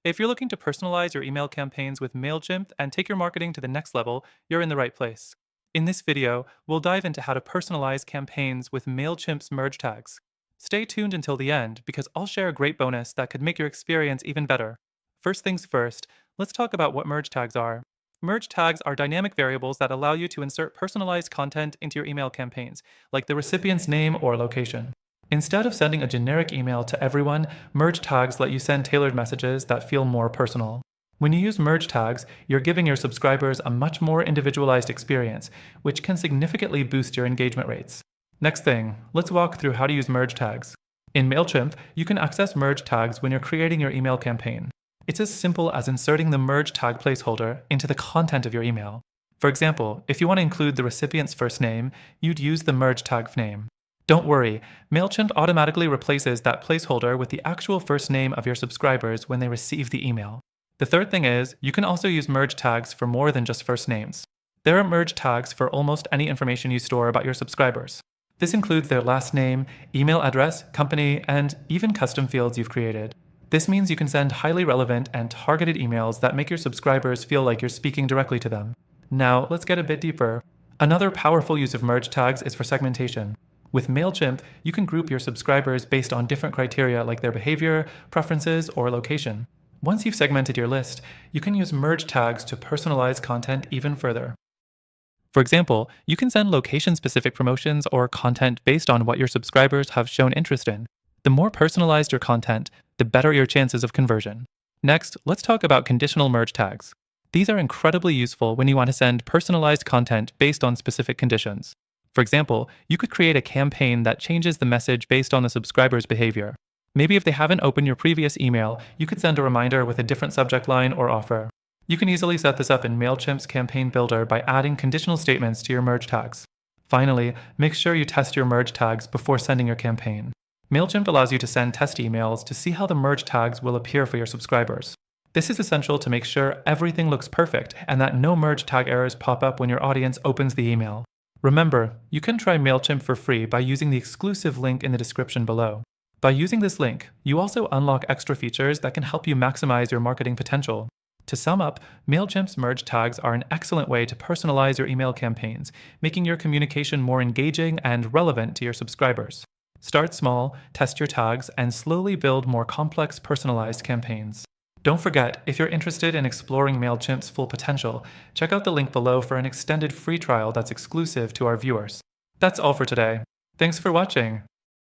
If you're looking to personalize your email campaigns with Mailchimp and take your marketing to the next level, you're in the right place. In this video, we'll dive into how to personalize campaigns with Mailchimp's merge tags. Stay tuned until the end because I'll share a great bonus that could make your experience even better. First things first, let's talk about what merge tags are. Merge tags are dynamic variables that allow you to insert personalized content into your email campaigns, like the recipient's name or location. Instead of sending a generic email to everyone, merge tags let you send tailored messages that feel more personal. When you use merge tags, you're giving your subscribers a much more individualized experience, which can significantly boost your engagement rates. Next thing, let's walk through how to use merge tags. In Mailchimp, you can access merge tags when you're creating your email campaign. It's as simple as inserting the merge tag placeholder into the content of your email. For example, if you want to include the recipient's first name, you'd use the merge tag name. Don't worry, Mailchimp automatically replaces that placeholder with the actual first name of your subscribers when they receive the email. The third thing is, you can also use merge tags for more than just first names. There are merge tags for almost any information you store about your subscribers. This includes their last name, email address, company, and even custom fields you've created. This means you can send highly relevant and targeted emails that make your subscribers feel like you're speaking directly to them. Now, let's get a bit deeper. Another powerful use of merge tags is for segmentation. With Mailchimp, you can group your subscribers based on different criteria like their behavior, preferences, or location. Once you've segmented your list, you can use merge tags to personalize content even further. For example, you can send location-specific promotions or content based on what your subscribers have shown interest in. The more personalized your content, the better your chances of conversion. Next, let's talk about conditional merge tags. These are incredibly useful when you want to send personalized content based on specific conditions. For example, you could create a campaign that changes the message based on the subscriber's behavior. Maybe if they haven't opened your previous email, you could send a reminder with a different subject line or offer. You can easily set this up in Mailchimp's campaign builder by adding conditional statements to your merge tags. Finally, make sure you test your merge tags before sending your campaign. Mailchimp allows you to send test emails to see how the merge tags will appear for your subscribers. This is essential to make sure everything looks perfect and that no merge tag errors pop up when your audience opens the email. Remember, you can try Mailchimp for free by using the exclusive link in the description below. By using this link, you also unlock extra features that can help you maximize your marketing potential. To sum up, Mailchimp's merge tags are an excellent way to personalize your email campaigns, making your communication more engaging and relevant to your subscribers. Start small, test your tags, and slowly build more complex personalized campaigns. Don't forget, if you're interested in exploring Mailchimp's full potential, check out the link below for an extended free trial that's exclusive to our viewers. That's all for today. Thanks for watching.